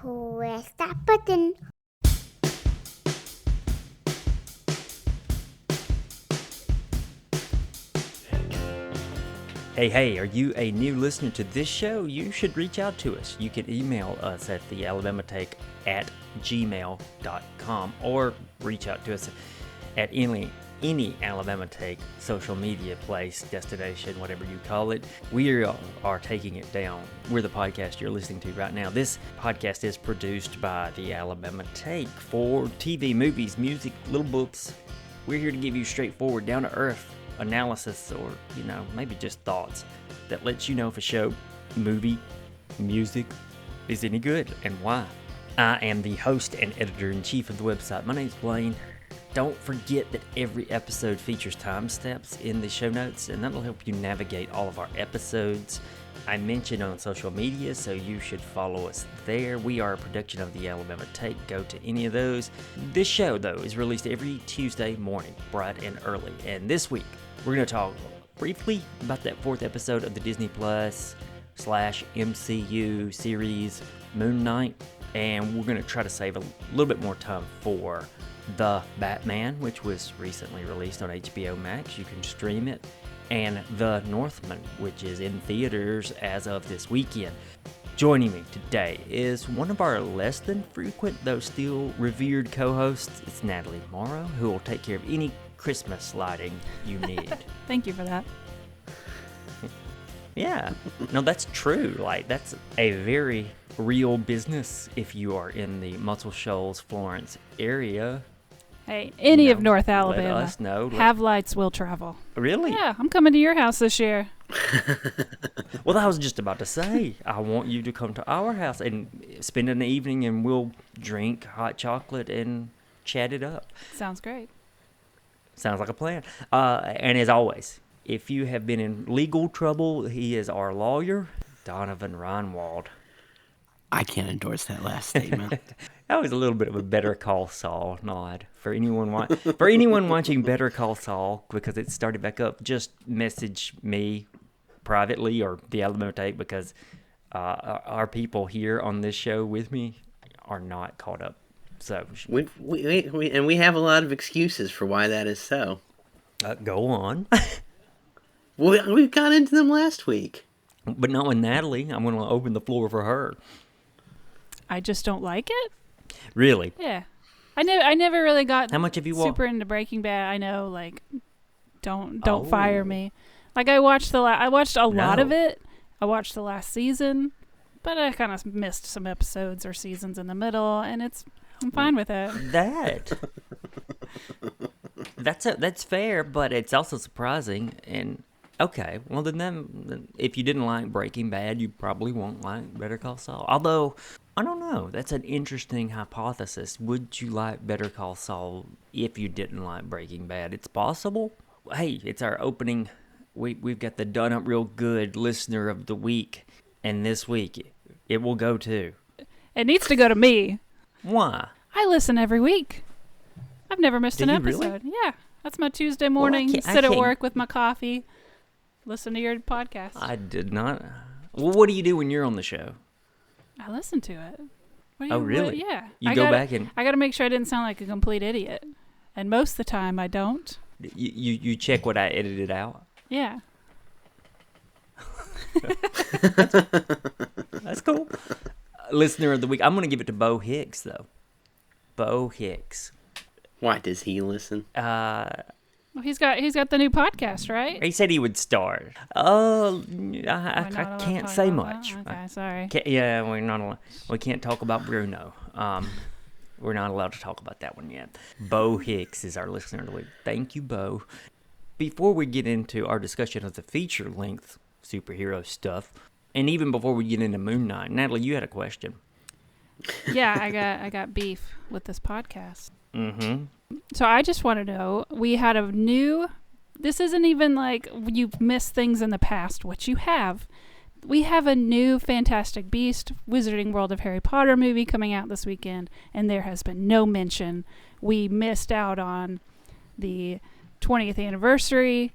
Press that button. Hey, are you a new listener to this show? You should reach out to us. You can email us at thealabamatake@gmail.com or reach out to us at any Alabama Take social media place, destination, whatever you call it. We are taking it down. We're the podcast you're listening to right now. This podcast is produced by the Alabama Take for TV, movies, music, little books. We're here to give you straightforward, down-to-earth analysis, or maybe just thoughts that lets you know if a show, movie, music is any good and why. I am the host and editor-in-chief of the website. My name's Blaine. Don't forget that every episode features timestamps in the show notes, and that'll help you navigate all of our episodes. I mentioned on social media, so you should follow us there. We are a production of the Alabama Take. Go to any of those. This show, though, is released every Tuesday morning, bright and early. And this week, we're going to talk briefly about that fourth episode of the Disney Plus/MCU series, Moon Knight. And we're going to try to save a little bit more time for The Batman, which was recently released on HBO Max. You can stream it. And The Northman, which is in theaters as of this weekend. Joining me today is one of our less than frequent, though still revered co-hosts. It's Natalie Morrow, who will take care of any Christmas lighting you need. Thank you for that. Yeah, no, that's true. Like, that's a very real business if you are in the Muscle Shoals, Florence area. Hey, any of North Alabama. Let us know. Have lights will travel. Really? Yeah, I'm coming to your house this year. Well, I was just about to say, I want you to come to our house and spend an evening, and we'll drink hot chocolate and chat it up. Sounds great. Sounds like a plan. And as always, if you have been in legal trouble, he is our lawyer, Donovan Reinwald. I can't endorse that last statement. That was a little bit of a Better Call Saul nod for anyone watching Better Call Saul, because it started back up. Just message me privately or the Alabama Take, because our people here on this show with me are not caught up. So we have a lot of excuses for why that is so. Go on. We got into them last week, but not with Natalie. I'm going to open the floor for her. I just don't like it. Really? Yeah. I never really got How much have you watched? Super into Breaking Bad. I know, like, don't fire me. Like, I watched a lot of it. I watched the last season, but I kind of missed some episodes or seasons in the middle, and I'm fine with it. That's fair, but it's also surprising. And okay, well then if you didn't like Breaking Bad, you probably won't like Better Call Saul. Although, I don't know. That's an interesting hypothesis. Would you like Better Call Saul if you didn't like Breaking Bad? It's possible. Hey, it's our opening. We've got the Done Up Real Good Listener of the Week, and this week it will go to. It needs to go to me. Why? I listen every week. I've never missed an episode. Really? Yeah, that's my Tuesday morning. Well, sit at work with my coffee, listen to your podcast. I did not. Well, what do you do when you're on the show? I listen to it. Really? Yeah. You go back and I got to make sure I didn't sound like a complete idiot, and most of the time I don't. You check what I edited out. Yeah. That's cool. Listener of the week. I'm going to give it to Bo Hicks, though. Bo Hicks. Why does he listen? Well, he's got the new podcast, right? He said he would start. I can't say much. Okay, sorry. We're not allowed. We can't talk about Bruno. We're not allowed to talk about that one yet. Bo Hicks is our listener of the week. Thank you, Bo. Before we get into our discussion of the feature-length superhero stuff, and even before we get into Moon Knight, Natalie, you had a question. Yeah, I got beef with this podcast. Mm-hmm. So I just want to know, we had a new, this isn't even like you've missed things in the past, which you have. We have a new Fantastic Beast, Wizarding World of Harry Potter movie coming out this weekend, and there has been no mention. We missed out on the 20th anniversary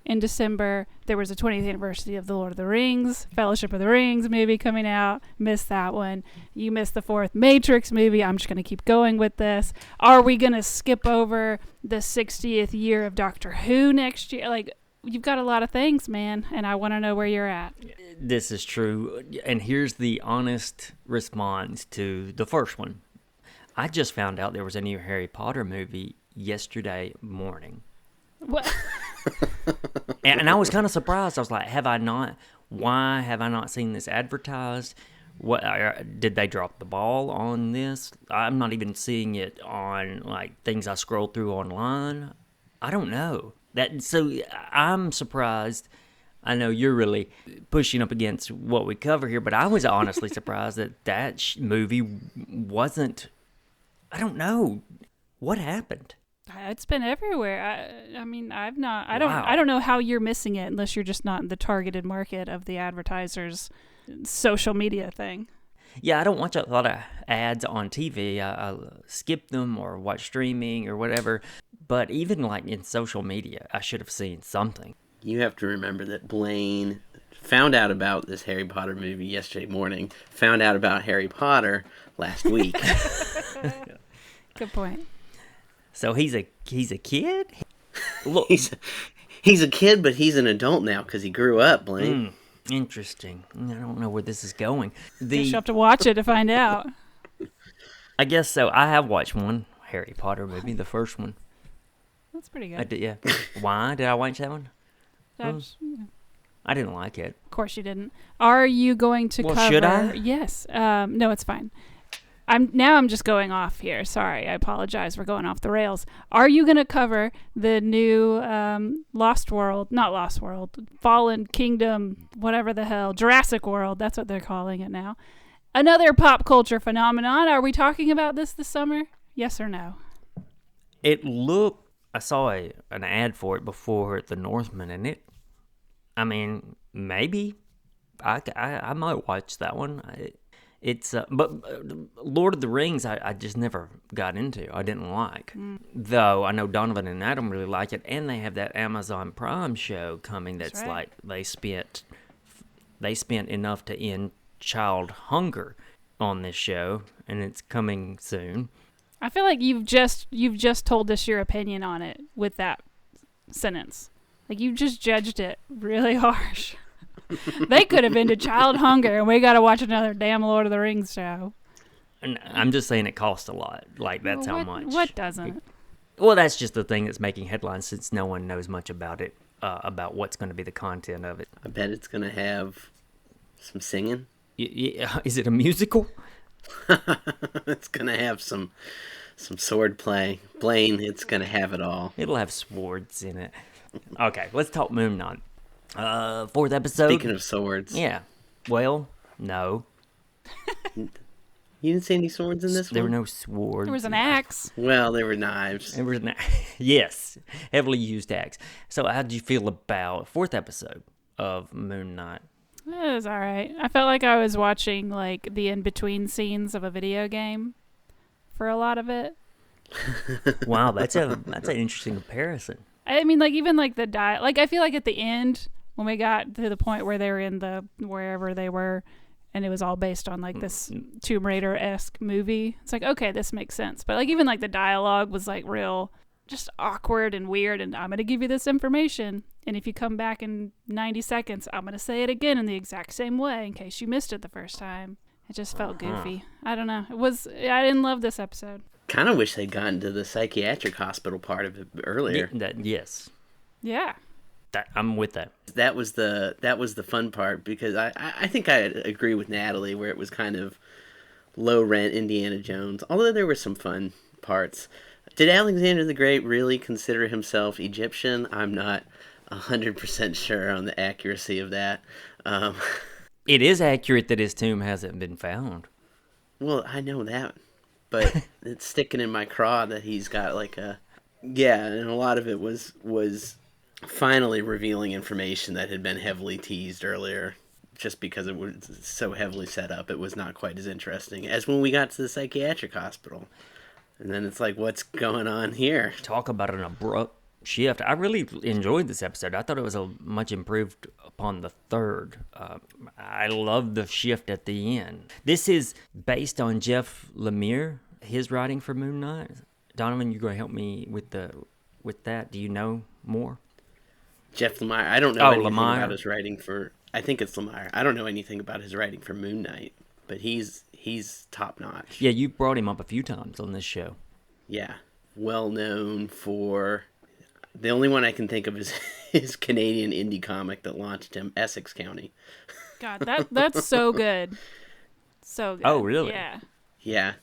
in December, there was a 20th anniversary of The Lord of the Rings, Fellowship of the Rings movie coming out. Missed that one. You missed the 4th Matrix movie. I'm just going to keep going with this. Are we going to skip over the 60th year of Doctor Who next year? Like, you've got a lot of things, man, and I want to know where you're at. This is true. And here's the honest response to the first one. I just found out there was a new Harry Potter movie yesterday morning. What? And I was kind of surprised. I was like, why have I not seen this advertised? What did they drop the ball on this? I'm not even seeing it on like things I scroll through online. I don't know. So I'm surprised. I know you're really pushing up against what we cover here, but I was honestly surprised that movie wasn't. I don't know what happened. It's been everywhere. I mean, I've not. I Wow. don't know how you're missing it unless you're just not in the targeted market of the advertisers' social media thing. Yeah, I don't watch a lot of ads on TV. I skip them or watch streaming or whatever. But even like in social media, I should have seen something. You have to remember that Blaine found out about this Harry Potter movie yesterday morning, found out about Harry Potter last week. Good point. So he's a kid? Look, He's a kid, but he's an adult now because he grew up, Blaine. Interesting. I don't know where this is going. You have to watch it to find out. I guess so. I have watched one Harry Potter movie, the first one. That's pretty I good. did, yeah. Why did I watch that one? Of I didn't like it. course you didn't. Are you going to Well, cover? should I? Yes. No, it's fine. I'm just going off here. Sorry, I apologize. We're going off the rails. Are you going to cover the new Fallen Kingdom, whatever the hell, Jurassic World? That's what they're calling it now. Another pop culture phenomenon. Are we talking about this summer? Yes or no? It looked. I saw an ad for it before the Northman, and maybe I might watch that one. But Lord of the Rings, I just never got into. I didn't like. Though I know Donovan and Adam really like it, and they have that Amazon Prime show coming that's right. like they spent enough to end child hunger on this show, and it's coming soon. I feel like you've just told us your opinion on it with that sentence. Like you just judged it really harsh. They could have ended child hunger, and we got to watch another damn Lord of the Rings show. And I'm just saying it costs a lot. Like that's how much. What doesn't? Well, that's just the thing that's making headlines since no one knows much about it, about what's going to be the content of it. I bet it's going to have some singing. Is it a musical? It's going to have some sword play. Blaine, it's going to have it all. It'll have swords in it. Okay, let's talk Moon Knight. 4th episode. Speaking of swords. Yeah. Well, no. You didn't see any swords in this There were one? no swords. There was an axe. Well, there were knives. There was yes, heavily used axe. So how did you feel about 4th episode of Moon Knight? It was all right. I felt like I was watching like the in-between scenes of a video game for a lot of it. Wow, that's an interesting comparison. I mean, like even like I feel like at the end when we got to the point where they were in wherever they were, and it was all based on like this Tomb Raider-esque movie. It's like, okay, this makes sense. But like even like the dialogue was like real, just awkward and weird. And I'm gonna give you this information, and if you come back in 90 seconds, I'm gonna say it again in the exact same way in case you missed it the first time. It just felt goofy. I don't know. I didn't love this episode. Kind of wish they'd gotten to the psychiatric hospital part of it earlier. Yes. Yeah. I'm with that. That was the fun part because I think I agree with Natalie where it was kind of low rent Indiana Jones, although there were some fun parts. Did Alexander the Great really consider himself Egyptian? I'm not 100% sure on the accuracy of that. It is accurate that his tomb hasn't been found. Well, I know that, but it's sticking in my craw that he's got like and a lot of it was finally revealing information that had been heavily teased earlier. Just because it was so heavily set up, it was not quite as interesting as when we got to the psychiatric hospital. And then it's like, what's going on here? Talk about an abrupt shift. I really enjoyed this episode. I thought it was a much improved upon the third. I love the shift at the end. This is based on Jeff Lemire, his writing for Moon Knight. Donovan, you going to help me with that? Do you know more? Jeff Lemire. I don't know anything Lemire. about his writing for. I think it's Lemire. I don't know anything about his writing for Moon Knight, but he's top notch. Yeah, you brought him up a few times on this show. Yeah, well known for. The only one I can think of is his Canadian indie comic that launched him, Essex County. God, that's so good. So good. Oh, really? Yeah. Yeah,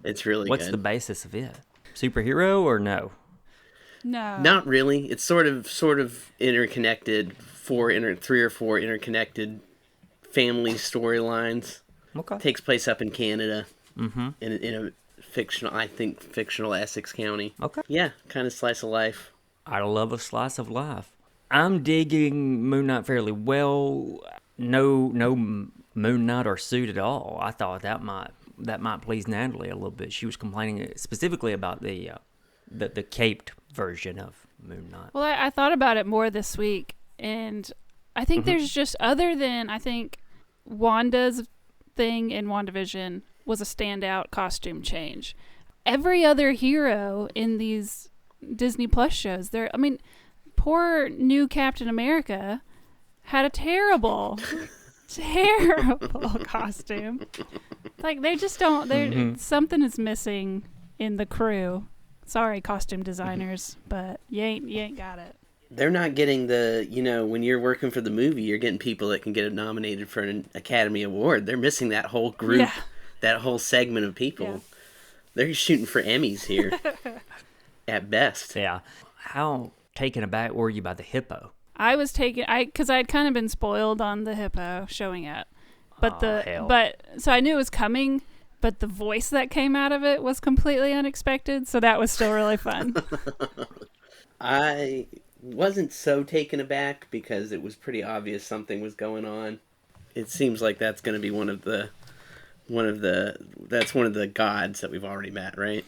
it's really What's good. the basis of it? Superhero or no? No. Not really. It's sort of interconnected. Three or four interconnected family storylines. Okay. Takes place up in Canada. Mm-hmm. In a fictional Essex County. Okay. Yeah, kind of slice of life. I love a slice of life. I'm digging Moon Knight fairly well. No Moon Knight or suit at all. I thought that might please Natalie a little bit. She was complaining specifically about the caped version of Moon Knight. Well, I thought about it more this week, and I think there's just, other than, I think Wanda's thing in WandaVision was a standout costume change. Every other hero in these Disney Plus shows, poor new Captain America had a terrible costume. Like, they just don't, something is missing in the crew. Sorry, costume designers, but you ain't got it. They're not getting when you're working for the movie, you're getting people that can get nominated for an Academy Award. They're missing that whole group, that whole segment of people. Yeah. They're shooting for Emmys here, at best. Yeah. How taken aback were you by the hippo? I was because I'd kind of been spoiled on the hippo showing up, but hell. so I knew it was coming, but the voice that came out of it was completely unexpected, so that was still really fun. I wasn't so taken aback because it was pretty obvious something was going on. It seems like that's going to be one of the gods that we've already met, right?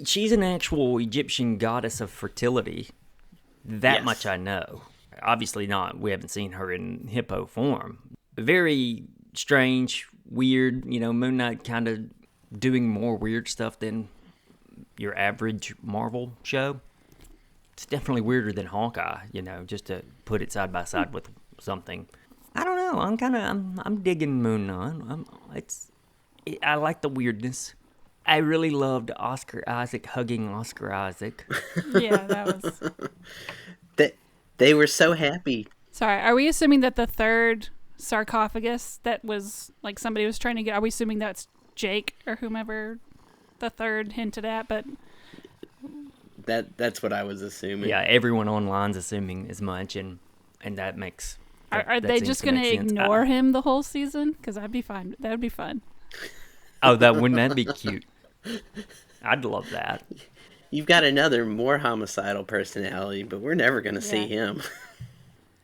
She's an actual Egyptian goddess of fertility. That Yes. much I know. Obviously not. We haven't seen her in hippo form. Very strange, weird, Moon Knight kind of doing more weird stuff than your average Marvel show. It's definitely weirder than Hawkeye, just to put it side by side with something. I don't know. I'm digging Moon Knight. I like the weirdness. I really loved Oscar Isaac hugging Oscar Isaac. Yeah, that was... They were so happy. Sorry, are we assuming that the third sarcophagus that was, like, somebody was trying to get... Are we assuming that's Jake or whomever the third hinted at? But That's what I was assuming. Yeah, everyone online's assuming as much, and that makes... are they just going to ignore him the whole season? Because I'd be fine. That would be fun. Oh, wouldn't that be cute? I'd love that. You've got another more homicidal personality, but we're never going to see him.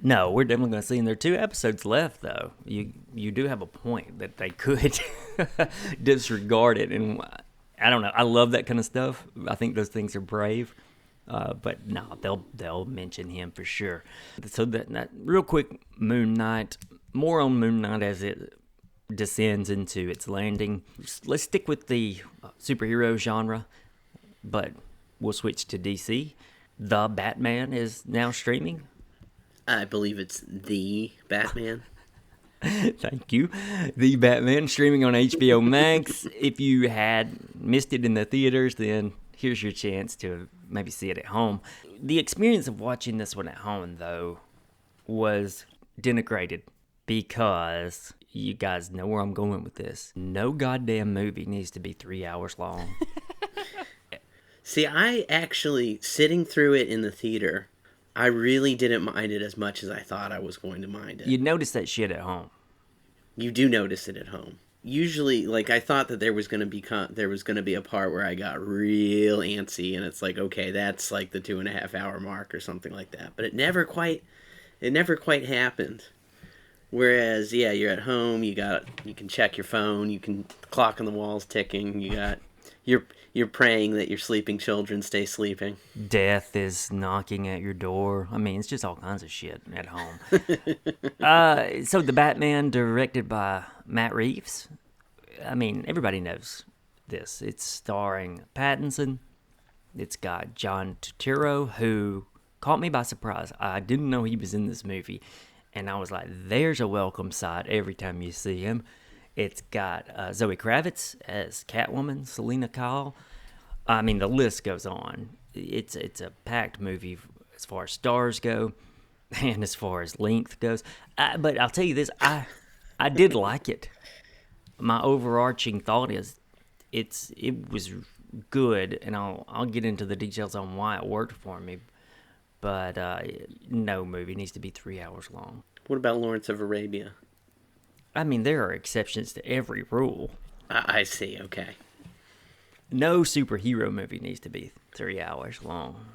No, we're definitely going to see. And there are 2 episodes left, though. You do have a point that they could disregard it, and I don't know. I love that kind of stuff. I think those things are brave. But no, they'll mention him for sure. So that real quick, Moon Knight. More on Moon Knight as it descends into its landing. Let's stick with the superhero genre, but we'll switch to DC. The Batman is now streaming. I believe it's The Batman. Thank you. The Batman streaming on HBO Max. If you had missed it in the theaters, then here's your chance to maybe see it at home. The experience of watching this one at home, though, was denigrated because you guys know where I'm going with this. No goddamn movie needs to be 3 hours long. See, I actually, sitting through it in the theater, I really didn't mind it as much as I thought I was going to mind it. You'd notice that shit at home. You do notice it at home. Usually, like, I thought that there was going to be a part where I got real antsy, and it's like, okay, that's like the 2.5 hour mark or something like that. But it never quite happened. Whereas, yeah, you're at home, you can check your phone, you can clock on the wall's ticking, you got You're praying that your sleeping children stay sleeping. Death is knocking at your door. I mean, it's just all kinds of shit at home. So the Batman, directed by Matt Reeves. I mean, everybody knows this. It's starring Pattinson. It's got John Turturro, who caught me by surprise. I didn't know he was in this movie, and I was like, there's a welcome sight every time you see him. It's got Zoe Kravitz as Catwoman, Selena Kyle. I mean, the list goes on. It's a packed movie as far as stars go and as far as length goes. But I'll tell you this, I did like it. My overarching thought is it was good, and I'll get into the details on why it worked for me. But no movie needs to be 3 hours long. What about Lawrence of Arabia? I mean, there are exceptions to every rule. I see, okay. No superhero movie needs to be 3 hours long.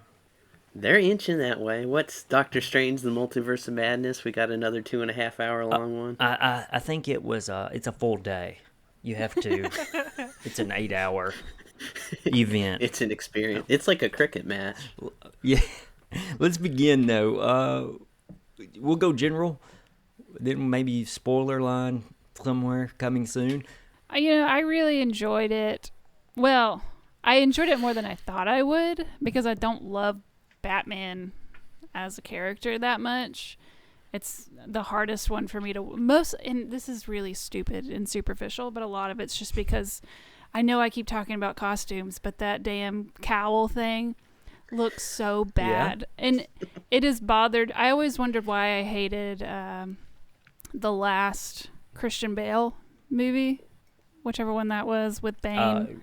They're inching that way. What's Doctor Strange, the Multiverse of Madness? We got another 2.5 hour long one. I think it's a full day. You have to. It's an 8 hour event. It's an experience. It's like a cricket match. Yeah. Let's begin though. We'll go general. Then maybe spoiler line somewhere coming soon. I really enjoyed it. Well, I enjoyed it more than I thought I would because I don't love Batman as a character that much. It's the hardest one for me and this is really stupid and superficial, but a lot of it's just because I know I keep talking about costumes, but that damn cowl thing looks so bad. Yeah. And it has bothered. I always wondered why I hated the last Christian Bale movie, whichever one that was with Bane.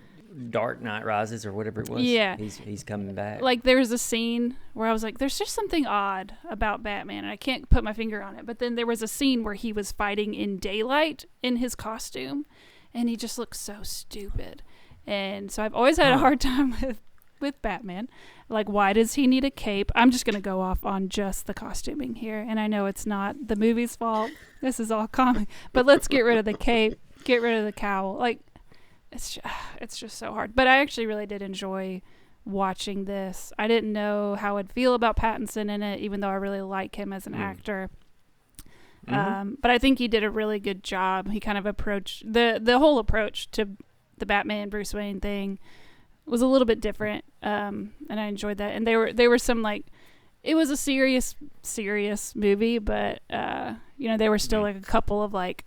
Dark Knight Rises or whatever it was. Yeah. He's coming back. Like there was a scene where I was like, there's just something odd about Batman, and I can't put my finger on it. But then there was a scene where he was fighting in daylight in his costume, and he just looked so stupid. And so I've always had a hard time with Batman. Like, why does he need a cape? I'm just going to go off on just the costuming here. And I know it's not the movie's fault. This is all comic. But let's get rid of the cape. Get rid of the cowl. Like, it's just so hard. But I actually really did enjoy watching this. I didn't know how I'd feel about Pattinson in it, even though I really like him as an actor. Mm-hmm. But I think he did a really good job. He kind of approached the whole approach to the Batman Bruce Wayne thing was a little bit different, and I enjoyed that. And there were some, like, it was a serious movie, but there were still like a couple of like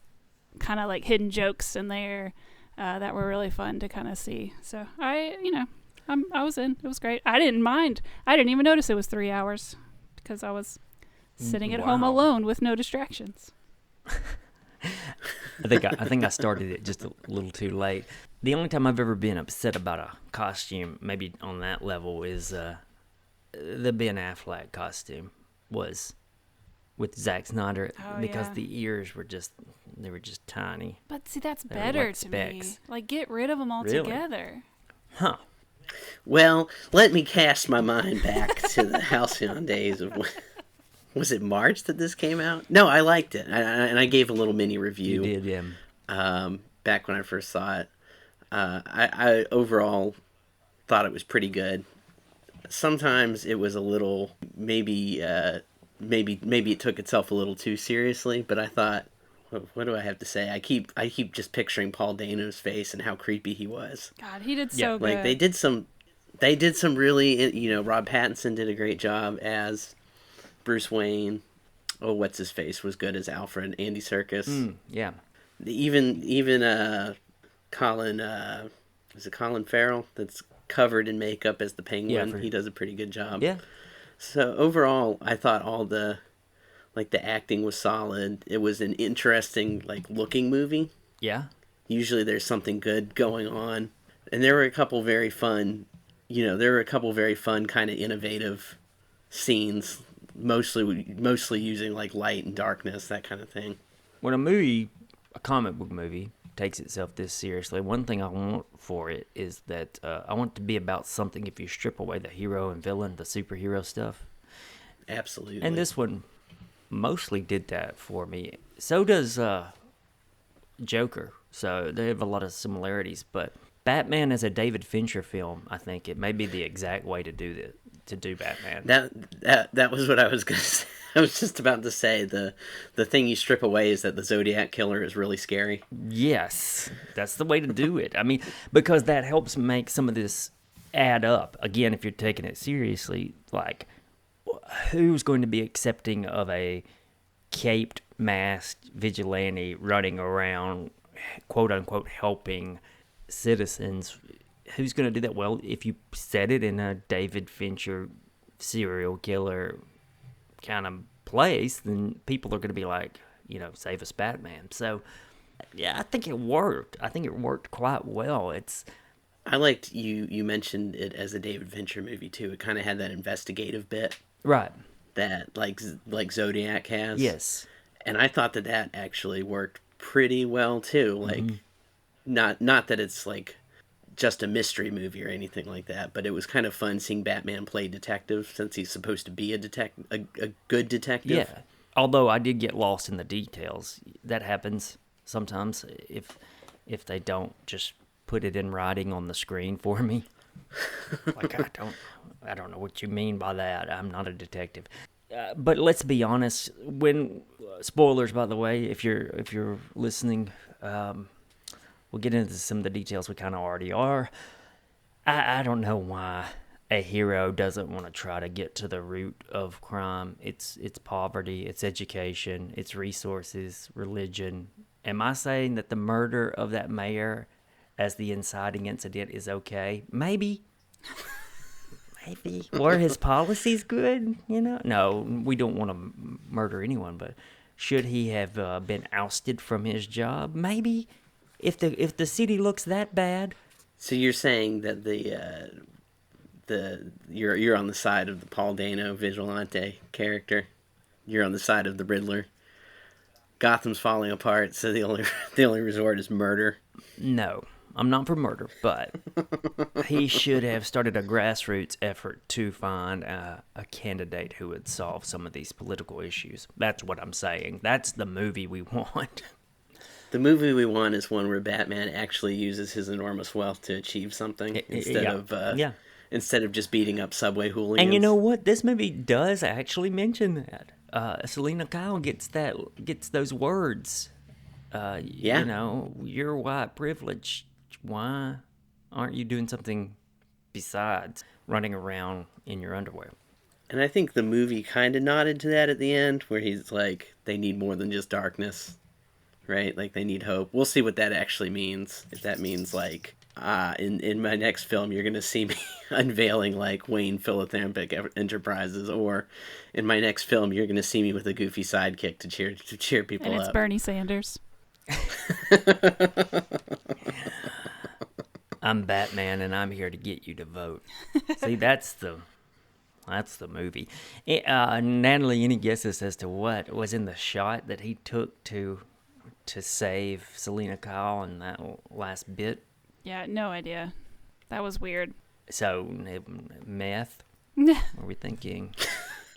kind of like hidden jokes in there that were really fun to kind of see. So I was in. It was great. I didn't mind. I didn't even notice it was 3 hours because I was sitting at home alone with no distractions. I think I started it just a little too late. The only time I've ever been upset about a costume, maybe on that level, is the Ben Affleck costume was with Zack Snyder because the ears were just tiny. But see, that's better like to me. Like, get rid of them altogether. Huh. Well, let me cast my mind back to the halcyon days of was it March that this came out? No, I liked it, and I gave a little mini review. You did, yeah. Back when I first saw it, I overall thought it was pretty good. Sometimes it was a little maybe it took itself a little too seriously, but I thought, what do I have to say? I keep just picturing Paul Dano's face and how creepy he was. God, he did so good. Like they did some really, Rob Pattinson did a great job as Bruce Wayne. Oh, what's his face was good as Alfred. Andy Serkis. Yeah. Even Colin, is it Colin Farrell that's covered in makeup as the Penguin? Yeah, he does a pretty good job. Yeah. So overall, I thought all the acting was solid. It was an interesting looking movie. Yeah. Usually there's something good going on, and there were a couple very fun, kind of innovative scenes. Mostly using light and darkness, that kind of thing. When a comic book movie, takes itself this seriously, one thing I want for it is that I want it to be about something if you strip away the hero and villain, the superhero stuff. Absolutely. And this one mostly did that for me. So does Joker. So they have a lot of similarities, but Batman as a David Fincher film, I think it may be the exact way to do this, to do Batman. That was what I was gonna say. I was just about to say the thing you strip away is that the Zodiac killer is really scary. Yes, that's the way to do it. I mean, because that helps make some of this add up. Again, if you're taking it seriously, like, who's going to be accepting of a caped, masked vigilante running around, quote unquote, helping citizens? Who's going to do that? Well, if you set it in a David Fincher serial killer kind of place, then people are going to be like, save us, Batman. So, yeah, I think it worked. I think it worked quite well. I liked you mentioned it as a David Fincher movie too. It kind of had that investigative bit, right, that like Zodiac has. Yes. And I thought that actually worked pretty well too. Like, not that it's like just a mystery movie or anything like that, but it was kind of fun seeing Batman play detective, since he's supposed to be a good detective. Yeah. Although I did get lost in the details. That happens sometimes if they don't just put it in writing on the screen for me. Like, I don't know what you mean by that. I'm not a detective. But let's be honest. When spoilers, by the way, if you're listening, we'll get into some of the details we kind of already are. I don't know why a hero doesn't want to try to get to the root of crime. It's poverty, it's education, it's resources, religion. Am I saying that the murder of that mayor as the inciting incident is okay? Maybe. Maybe. Were his policies good? No, we don't want to murder anyone, but should he have been ousted from his job? Maybe. If the city looks that bad. So you're saying that you're on the side of the Paul Dano vigilante character. You're on the side of the Riddler. Gotham's falling apart, so the only resort is murder. No, I'm not for murder, but he should have started a grassroots effort to find a candidate who would solve some of these political issues. That's what I'm saying. That's the movie we want. The movie we want is one where Batman actually uses his enormous wealth to achieve something instead of just beating up subway hooligans. And you know what? This movie does actually mention that. Selena Kyle gets those words. You're white privilege. Why aren't you doing something besides running around in your underwear? And I think the movie kind of nodded to that at the end, where he's like, they need more than just darkness, right? Like, they need hope. We'll see what that actually means. If that means, like, in my next film, you're going to see me unveiling, like, Wayne Philanthropic Enterprises, or in my next film, you're going to see me with a goofy sidekick to cheer people up. And it's Bernie Sanders. I'm Batman, and I'm here to get you to vote. See, that's the movie. Natalie, any guesses as to what was in the shot that he took to save Selena Kyle in that last bit? Yeah, no idea. That was weird. So, meth? Are we thinking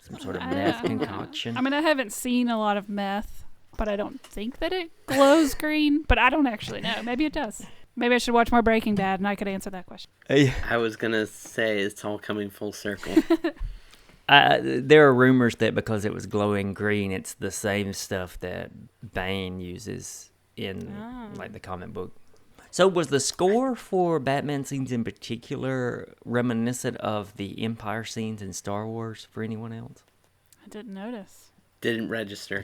some sort of meth concoction? I mean, I haven't seen a lot of meth, but I don't think that it glows green. But I don't actually know. Maybe it does. Maybe I should watch more Breaking Bad, and I could answer that question. I was going to say it's all coming full circle. There are rumors that because it was glowing green, it's the same stuff that Bane uses in like the comic book. So was the score for Batman scenes in particular reminiscent of the Empire scenes in Star Wars for anyone else? I didn't notice. Didn't register.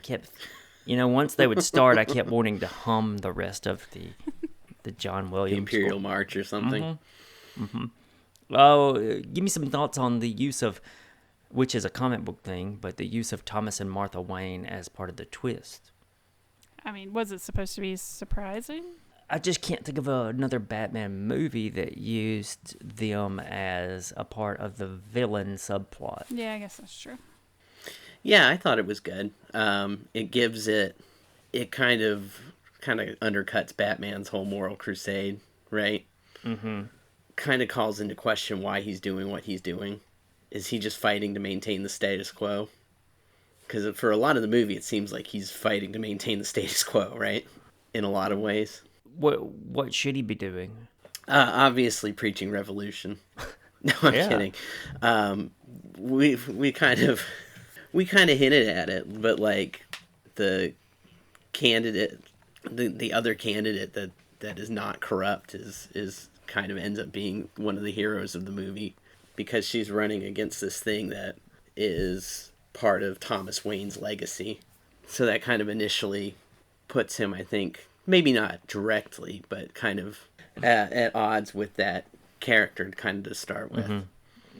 Once they would start, I kept wanting to hum the rest of the John Williams the Imperial score. March or something. Mm-hmm. Oh, give me some thoughts on the use of, which is a comic book thing, but the use of Thomas and Martha Wayne as part of the twist. I mean, was it supposed to be surprising? I just can't think of another Batman movie that used them as a part of the villain subplot. Yeah, I guess that's true. Yeah, I thought it was good. It kind of undercuts Batman's whole moral crusade, right? Mm-hmm. Kind of calls into question why he's doing what he's doing. Is he just fighting to maintain the status quo? Because for a lot of the movie, it seems like he's fighting to maintain the status quo, right? In a lot of ways. What should he be doing? Obviously preaching revolution. No, I'm Yeah. kidding. We kind of hinted at it, but like the candidate, the other candidate that is not corrupt is kind of ends up being one of the heroes of the movie, because she's running against this thing that is part of Thomas Wayne's legacy. So that kind of initially puts him, I think, maybe not directly, but kind of at odds with that character kind of to start with.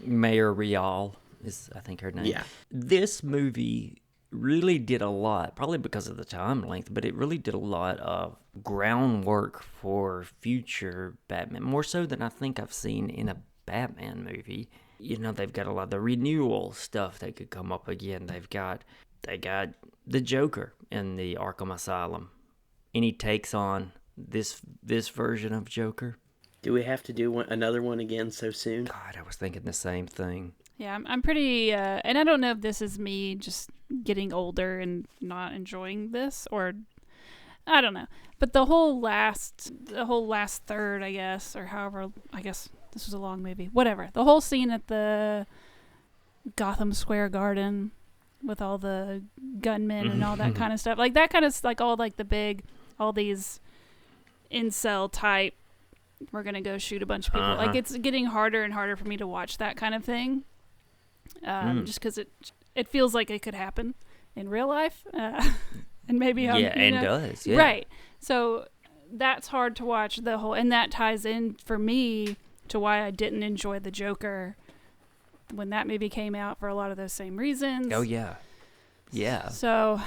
Mayor Rial is, I think, her name. Yeah. This movie really did a lot, probably because of the time length, but it really did a lot of groundwork for future Batman, more so than I think I've seen in a Batman movie. You know, they've got a lot of the renewal stuff that could come up again. They got the Joker in the Arkham Asylum. Any takes on this version of Joker? Do we have to do another one again so soon? God, I was thinking the same thing. Yeah, I'm pretty, and I don't know if this is me just getting older and not enjoying this, or I don't know. But the whole last third, I guess, or however, I guess this was a long movie. Whatever. The whole scene at the Gotham Square Garden with all the gunmen and all that kind of stuff, like that kind of like all like the big, all these incel type. We're gonna go shoot a bunch of people. Like it's getting harder and harder for me to watch that kind of thing. Just because it feels like it could happen in real life, and maybe does, yeah. Right. So that's hard to watch the whole, and that ties in for me to why I didn't enjoy the Joker when that movie came out for a lot of those same reasons. Oh yeah, yeah. So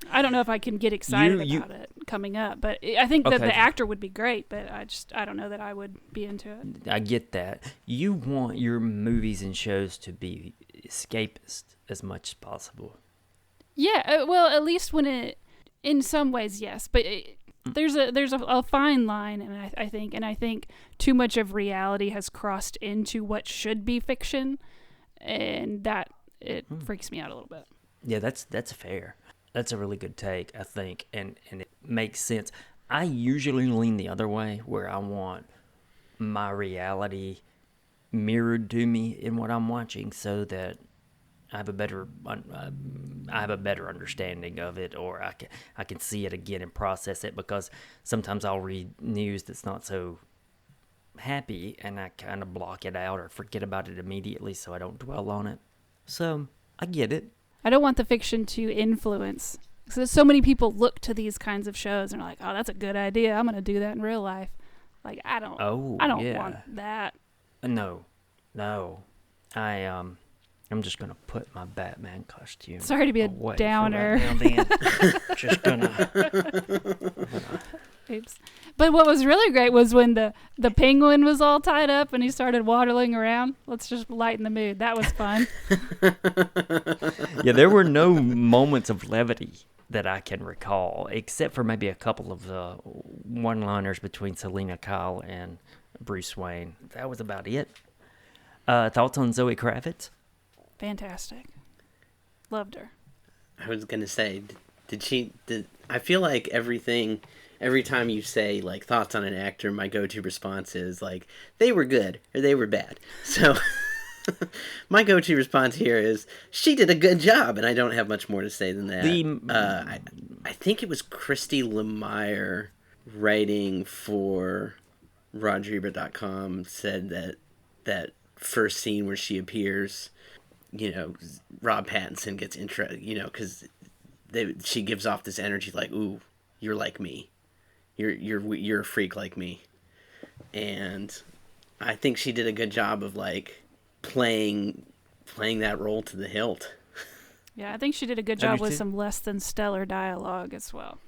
I don't know if I can get excited about it coming up, but I think that the actor would be great, but I don't know that I would be into it. I get that. You want your movies and shows to be escapist as much as possible. Yeah, well, at least when it, in some ways, yes, but there's a fine line, and I think too much of reality has crossed into what should be fiction, and that it freaks me out a little bit. Yeah, that's fair. That's a really good take, I think, and it makes sense. I usually lean the other way, where I want my reality mirrored to me in what I'm watching, so that I have a better understanding of it, or I can see it again and process it, because sometimes I'll read news that's not so happy, and I kind of block it out or forget about it immediately, so I don't dwell on it. So I get it. I don't want the fiction to influence. So so many people look to these kinds of shows and are like, "Oh, that's a good idea. I'm going to do that in real life." Like I don't want that. No. I'm just gonna put my Batman costume. Sorry to be a away downer. For right now, then. Just gonna. Oops. But what was really great was when the penguin was all tied up and he started waddling around. Let's just lighten the mood. That was fun. Yeah, there were no moments of levity that I can recall, except for maybe a couple of the one-liners between Selena Kyle and Bruce Wayne. That was about it. Thoughts on Zoe Kravitz? Fantastic. Loved her. I was gonna say, did I feel like every time you say like thoughts on an actor, my go-to response is like they were good or they were bad. So my go-to response here is she did a good job, and I don't have much more to say than that. I think it was Christy Lemire writing for RogerEbert.com said that first scene where she appears, Rob Pattinson gets because she gives off this energy like, ooh, you're like me. You're a freak like me. And I think she did a good job of like playing that role to the hilt. Yeah, I think she did a good job with some less than stellar dialogue as well.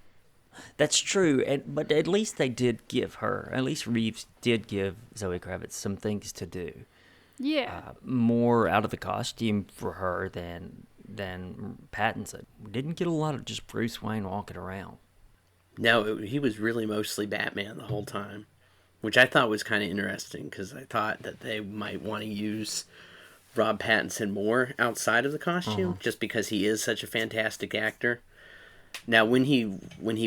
That's true, but at least Reeves did give Zoe Kravitz some things to do. Yeah. More out of the costume for her than Pattinson. We didn't get a lot of just Bruce Wayne walking around. No, he was really mostly Batman the whole time, which I thought was kind of interesting, because I thought that they might want to use Rob Pattinson more outside of the costume, just because he is such a fantastic actor. Now, when he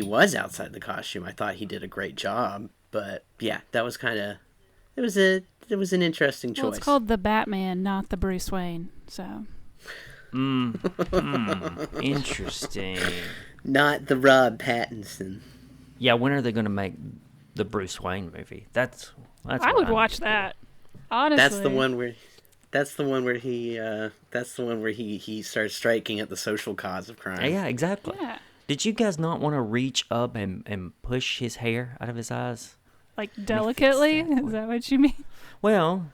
was outside the costume, I thought he did a great job, but yeah, that was kind of it was an interesting choice. Well, it's called The Batman, not the Bruce Wayne. So. Interesting. Not the Rob Pattinson. Yeah, when are they going to make the Bruce Wayne movie? That's I would watch that. Honestly, That's the one where he starts striking at the social cause of crime. Yeah, exactly. Yeah. Did you guys not want to reach up and push his hair out of his eyes? Like delicately? Is that what you mean? Well,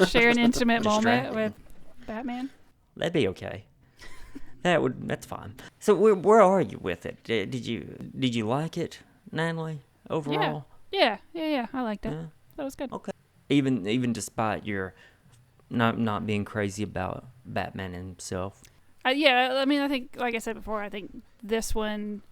Share an intimate moment Distracting. with Batman? that'd be okay. That's fine. So where are you with it? Did you like it, Natalie? Overall? Yeah. I liked it. Yeah. That was good. Okay. Even despite your not being crazy about Batman himself. Yeah, I mean, I think, like I said before, I think this one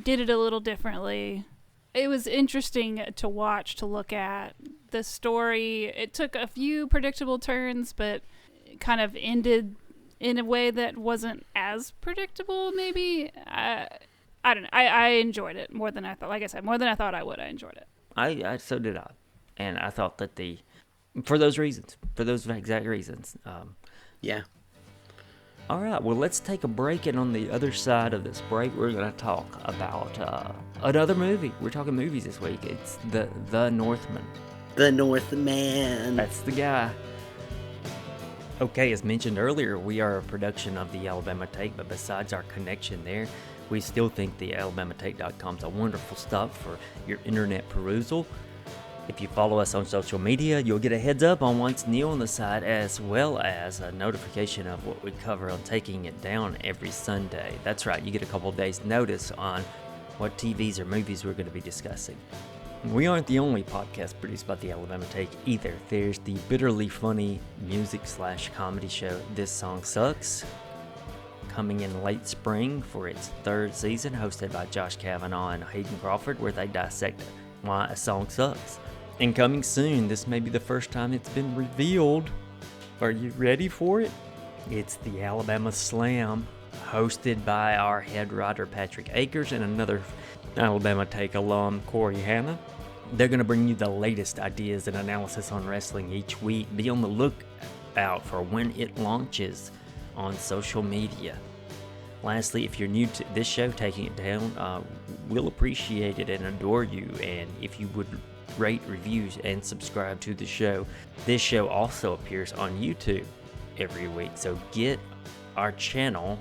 did it a little differently. It was interesting to watch, to look at. The story, it took a few predictable turns, but it kind of ended in a way that wasn't as predictable, maybe. I don't know. I enjoyed it more than I thought. Like I said, more than I thought I would. I enjoyed it. I so did I. And I thought that for those exact reasons. Yeah. All right, well, let's take a break, and on the other side of this break, we're going to talk about another movie. We're talking movies this week. It's The Northman. The Northman. That's the guy. Okay, as mentioned earlier, we are a production of the Alabama Take, but besides our connection there, we still think the AlabamaTake.com is a wonderful stop for your internet perusal. If you follow us on social media, you'll get a heads up on what's new on the site, as well as a notification of what we cover on Taking It Down every Sunday. That's right, you get a couple days notice on what TVs or movies we're going to be discussing. We aren't the only podcast produced by the Alabama Take either. There's the bitterly funny music/comedy show This Song Sucks, coming in late spring for its third season, hosted by Josh Kavanaugh and Hayden Crawford, where they dissect why a song sucks. And coming soon, this may be the first time it's been revealed. Are you ready for it? It's the Alabama Slam, hosted by our head writer Patrick Akers and another Alabama Take alum, Corey Hanna. They're going to bring you the latest ideas and analysis on wrestling each week. Be on the lookout for when it launches on social media. Lastly, if you're new to this show, Taking It Down, we'll appreciate it and adore you. And if you would rate, reviews, and subscribe to the show. This show also appears on YouTube every week, so get our channel,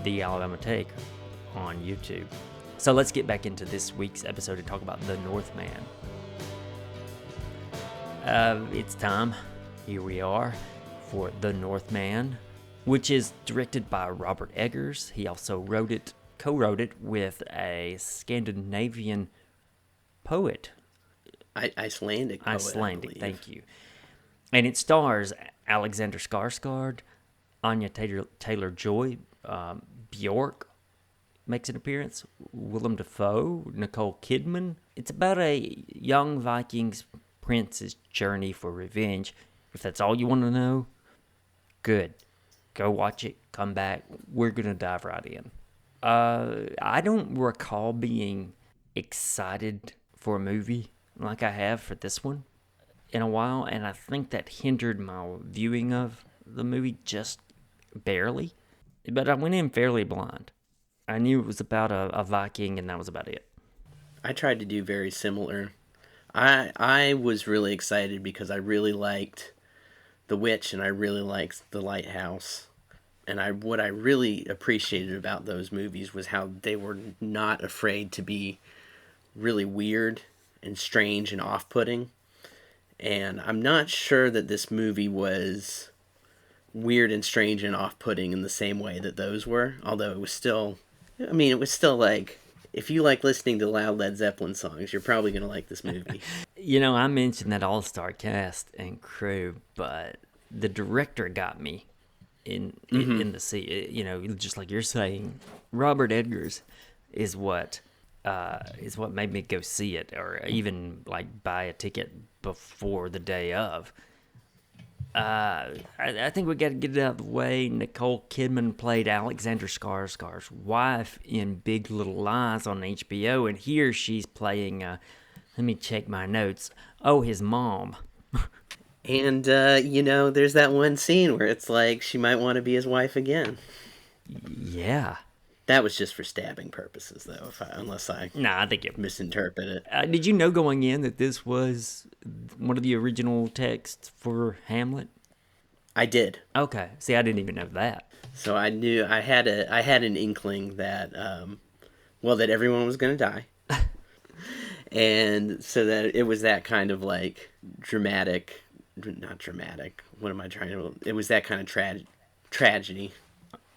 The Alabama Take, on YouTube. So let's get back into this week's episode and talk about The Northman. It's time. Here we are for The Northman, which is directed by Robert Eggers. He also co-wrote it with a Scandinavian poet. Icelandic poet, thank you. And it stars Alexander Skarsgård, Anya Taylor-Joy, Bjork makes an appearance, Willem Dafoe, Nicole Kidman. It's about a young Vikings prince's journey for revenge. If that's all you want to know, good. Go watch it, come back. We're going to dive right in. I don't recall being excited for a movie like I have for this one in a while, and I think that hindered my viewing of the movie just barely. But I went in fairly blind. I knew it was about a Viking, and that was about it. I tried to do very similar. I was really excited because I really liked The Witch and I really liked The Lighthouse. And what I really appreciated about those movies was how they were not afraid to be really weird and strange and off-putting. And I'm not sure that this movie was weird and strange and off-putting in the same way that those were. Although it was still like, if you like listening to loud Led Zeppelin songs, you're probably going to like this movie. I mentioned that all-star cast and crew, but the director got me in the seat. Just like you're saying, Robert Eggers is what made me go see it, or even like buy a ticket before the day of. I think we got to get it out of the way. Nicole Kidman played Alexander Skarsgård's wife in Big Little Lies on HBO, and here she's playing Let me check my notes. Oh, his mom. And, there's that one scene where it's like she might want to be his wife again. Yeah. That was just for stabbing purposes, though, unless I Nah, I think it. misinterpret it. Did you know going in that this was one of the original texts for Hamlet? I did. Okay. See, I didn't even know that. So I knew I had an inkling that, that everyone was going to die. And so that it was that kind of like not dramatic. What am I trying to? It was that kind of tragedy,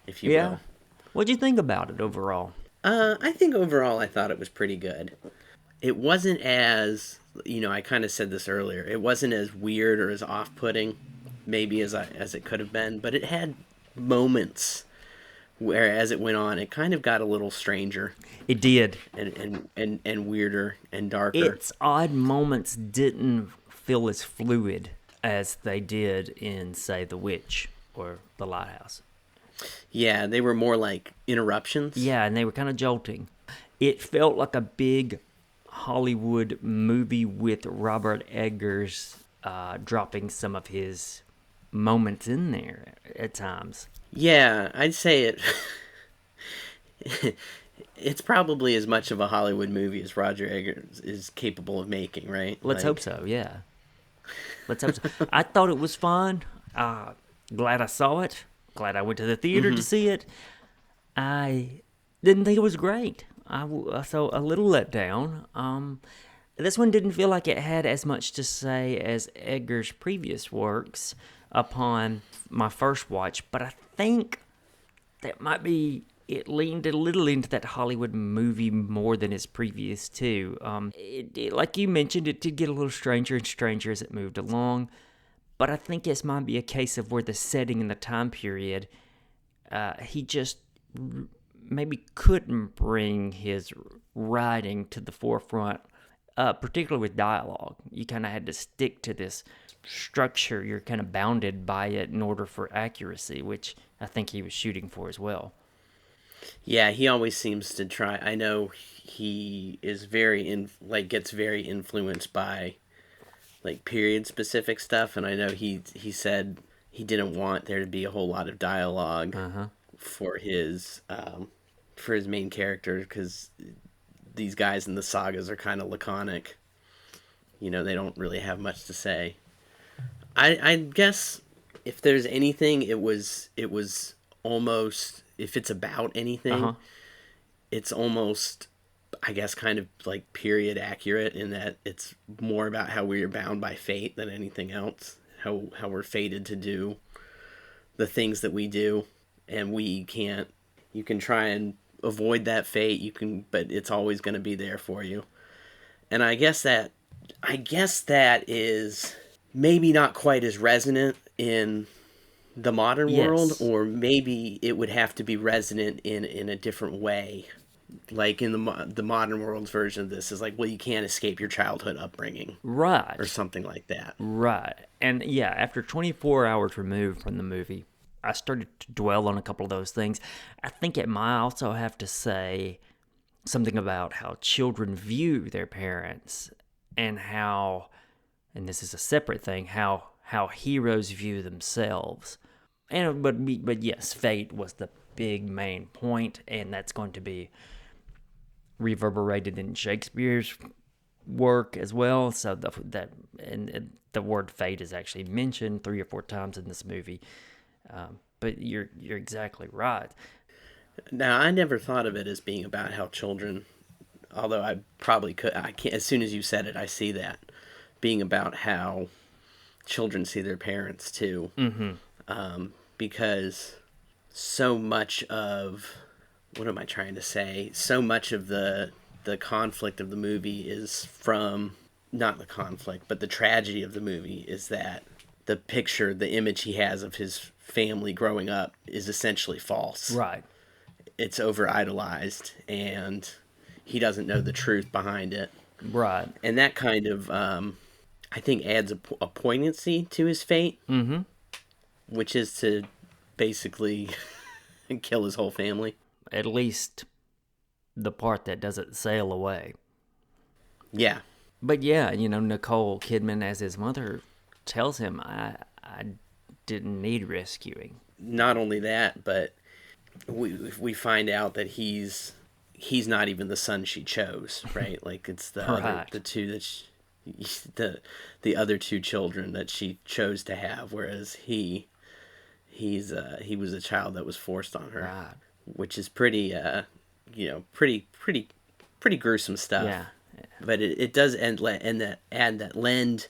if you will. What'd you think about it overall? I think overall I thought it was pretty good. It wasn't as, I kind of said this earlier. It wasn't as weird or as off-putting, maybe as it could have been, but it had moments where, as it went on, it kind of got a little stranger. It did. And weirder and darker. Its odd moments didn't feel as fluid as they did in, say, The Witch or The Lighthouse. Yeah, they were more like interruptions. Yeah, and they were kind of jolting. It felt like a big Hollywood movie with Robert Eggers dropping some of his moments in there at times. Yeah, I'd say it. It's probably as much of a Hollywood movie as Roger Eggers is capable of making, right? Let's hope so, yeah. Let's hope so. I thought it was fun. Glad I saw it. Glad I went to the theater to see it. I didn't think it was great. So a little let down. This one didn't feel like it had as much to say as Eggers' previous works upon my first watch, but I think that might be, it leaned a little into that Hollywood movie more than his previous two. Like you mentioned, it did get a little stranger and stranger as it moved along, but I think this might be a case of where the setting and the time period, he just maybe couldn't bring his writing to the forefront, particularly with dialogue. You kind of had to stick to this structure. You're kind of bounded by it in order for accuracy, which I think he was shooting for as well. Yeah, he always seems to try. I know he is gets very influenced by like period specific stuff, and I know he said he didn't want there to be a whole lot of dialogue for his main character, because these guys in the sagas are kind of laconic. They don't really have much to say. I guess if there's anything, it was almost, if it's about anything, it's almost, I guess, kind of like period accurate, in that it's more about how we are bound by fate than anything else. How we're fated to do the things that we do, and you can try and avoid that fate, but it's always going to be there for you. And I guess that is maybe not quite as resonant in the modern world, or maybe it would have to be resonant in a different way. Like in the modern world's version of this is like, well, you can't escape your childhood upbringing. Right. Or something like that. Right. And yeah, after 24 hours removed from the movie, I started to dwell on a couple of those things. I think it might also have to say something about how children view their parents, and how, and this is a separate thing, how heroes view themselves. But yes, fate was the big main point, and that's going to be reverberated in Shakespeare's work as well. So the word fate is actually mentioned 3 or 4 times in this movie. But you're exactly right. Now, I never thought of it as being about how children, although I probably could. I can't. As soon as you said it, I see that being about how children see their parents too. Because so much of, what am I trying to say? So much of the conflict of the movie is from, not the conflict, but the tragedy of the movie is that the image he has of his family growing up is essentially false. Right. It's over-idolized, and he doesn't know the truth behind it. Right. And that kind of, I think, adds a poignancy to his fate, which is to basically kill his whole family. At least the part that doesn't sail away. Yeah. But yeah, Nicole Kidman as his mother tells him, I didn't need rescuing. Not only that, but we find out that he's not even the son she chose, right? Like it's Right. the two that the other two children that she chose to have, whereas he was a child that was forced on her, Right. which is pretty pretty gruesome stuff. Yeah. But it does add that lend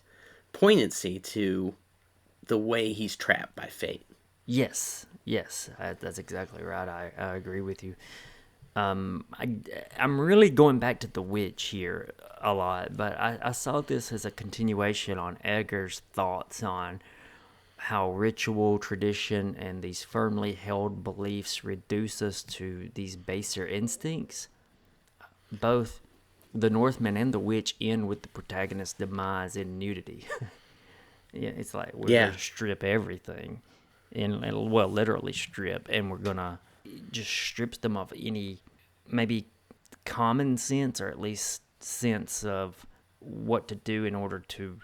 poignancy to the way he's trapped by fate. Yes, that's exactly right. I agree with you. I'm really going back to The Witch here a lot, but I saw this as a continuation on Edgar's thoughts on how ritual, tradition, and these firmly held beliefs reduce us to these baser instincts. Both the Northman and The Witch end with the protagonist's demise in nudity. Yeah, it's like we're Yeah. gonna strip everything, and well, literally strip, and we're gonna just strips them of any maybe common sense or at least sense of what to do in order to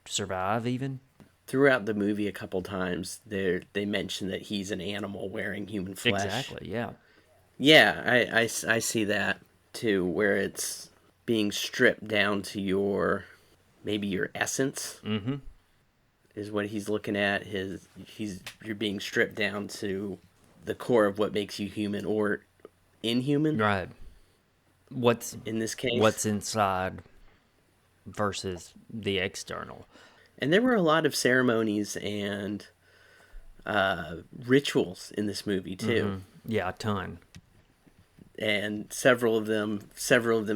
survive. Even Throughout the movie, a couple times they mention that he's an animal wearing human flesh. exactly, yeah, Yeah, I see that too, where it's being stripped down to maybe your essence. mm-hmm, Is what he's looking at. You're being stripped down to the core of what makes you human or inhuman right. What's in this case. what's inside versus the external. And there were a lot of ceremonies and rituals in this movie too, Yeah, a ton. and several of them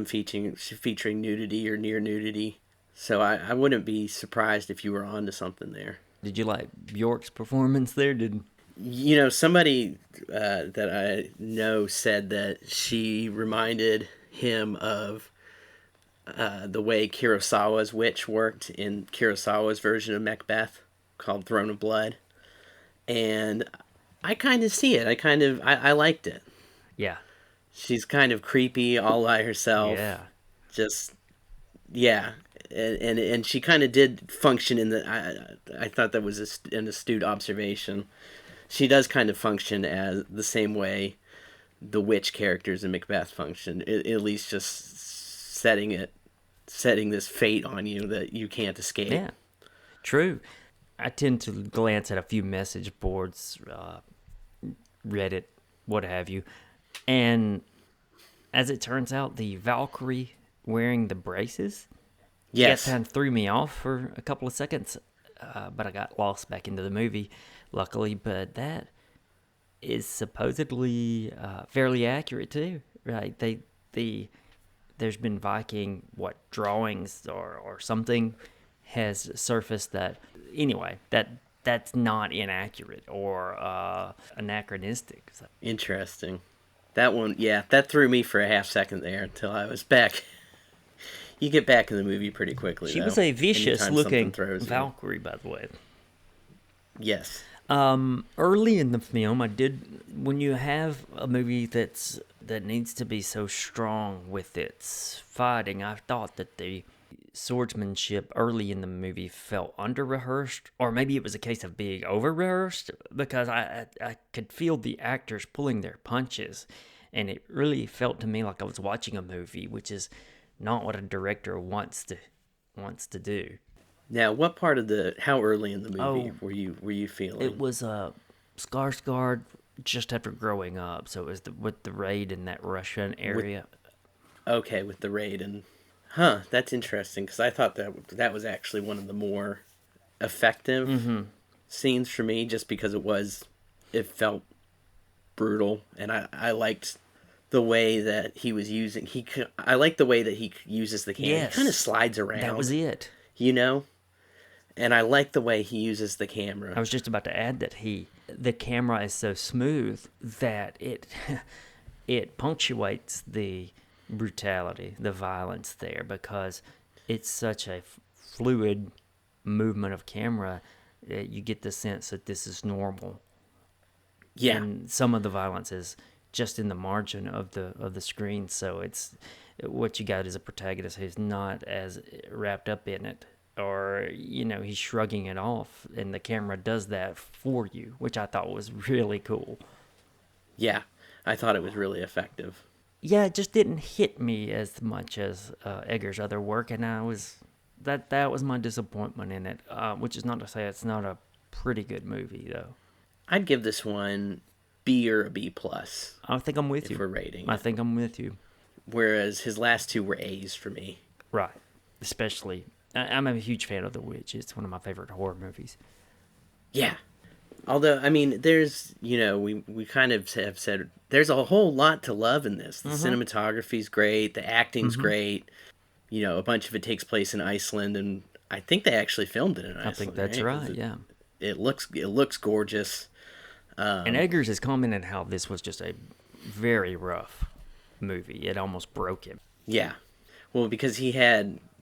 featuring nudity or near nudity. So I wouldn't be surprised if you were onto something there. Did you like Bjork's performance there? Somebody that I know said that she reminded him of the way Kurosawa's witch worked in Kurosawa's version of Macbeth called Throne of Blood. And I kind of see it. I liked it. Yeah, She's kind of creepy all by herself. yeah, Just, yeah. And she kind of did function in I thought that was an astute observation. She does kind of function as the same way the witch characters in Macbeth function, at least just setting this fate on you that you can't escape. yeah. True. I tend to glance at a few message boards, Reddit, what have you, and as it turns out, the Valkyrie wearing the braces, Yes. that kind of threw me off for a couple of seconds, but I got lost back into the movie, luckily. But that is supposedly fairly accurate too, right? There's been Viking drawings or something has surfaced that anyway that's not inaccurate or anachronistic. So, Interesting. That one, yeah, that threw me for a half second there until I was back. You get back in the movie pretty quickly. she though, was a anytime vicious something looking throws you. Valkyrie, by the way. Yes. Early in the film, when you have a movie that needs to be so strong with its fighting, I thought that the swordsmanship early in the movie felt under-rehearsed, or maybe it was a case of being over-rehearsed, because I could feel the actors pulling their punches, and it really felt to me like I was watching a movie, which is not what a director wants to do. Now, what part of how early in the movie Oh, were you feeling? It was Skarsgård just after growing up, so it was with the raid in that Russian area. Okay, with the raid and that's interesting because I thought that was actually one of the more effective scenes for me, just because it felt brutal, and I liked the way that he was using I like the way that he uses the camera. Yes. He kind of slides around. That was it. And I like the way he uses the camera. I was just about to add that the camera is so smooth that it punctuates the brutality, the violence there, because it's such a fluid movement of camera that you get the sense that this is normal. Yeah. And some of the violence is just in the margin of the screen. So it's what you got is a protagonist who's not as wrapped up in it, or he's shrugging it off, and the camera does that for you, which I thought was really cool. Yeah, I thought it was really effective. Yeah, it just didn't hit me as much as Eggers' other work, and that was my disappointment in it. Which is not to say it's not a pretty good movie, though. I'd give this one B or a B plus. I think I'm with if you. we're rating I it. think I'm with you. Whereas his last two were A's for me. Right. Especially, I'm a huge fan of The Witch. It's one of my favorite horror movies. Yeah. Although, I mean, there's, we kind of have said, there's a whole lot to love in this. The cinematography's great, the acting's great. A bunch of it takes place in Iceland, and I think they actually filmed it in Iceland. I think that's right, yeah. It looks gorgeous. And Eggers has commented how this was just a very rough movie. It almost broke him. Yeah. Well, because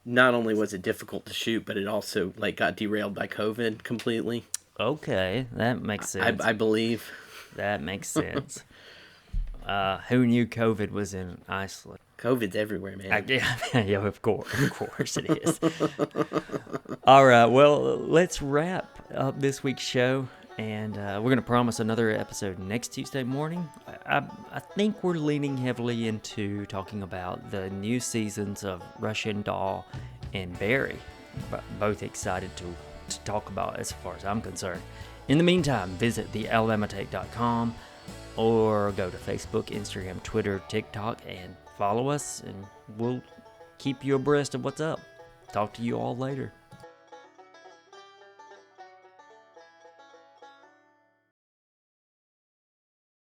not only was it difficult to shoot, but it also got derailed by COVID completely. Okay, that makes sense. I believe. That makes sense. Who knew COVID was in Iceland? COVID's everywhere, man. Yeah, of course it is. All right, well, let's wrap up this week's show, and we're going to promise another episode next Tuesday morning. I think we're leaning heavily into talking about the new seasons of Russian Doll and Barry. Both excited to talk about as far as I'm concerned. In the meantime, visit thealamatate.com or go to Facebook, Instagram, Twitter, TikTok, and follow us, and we'll keep you abreast of what's up. Talk to you all later.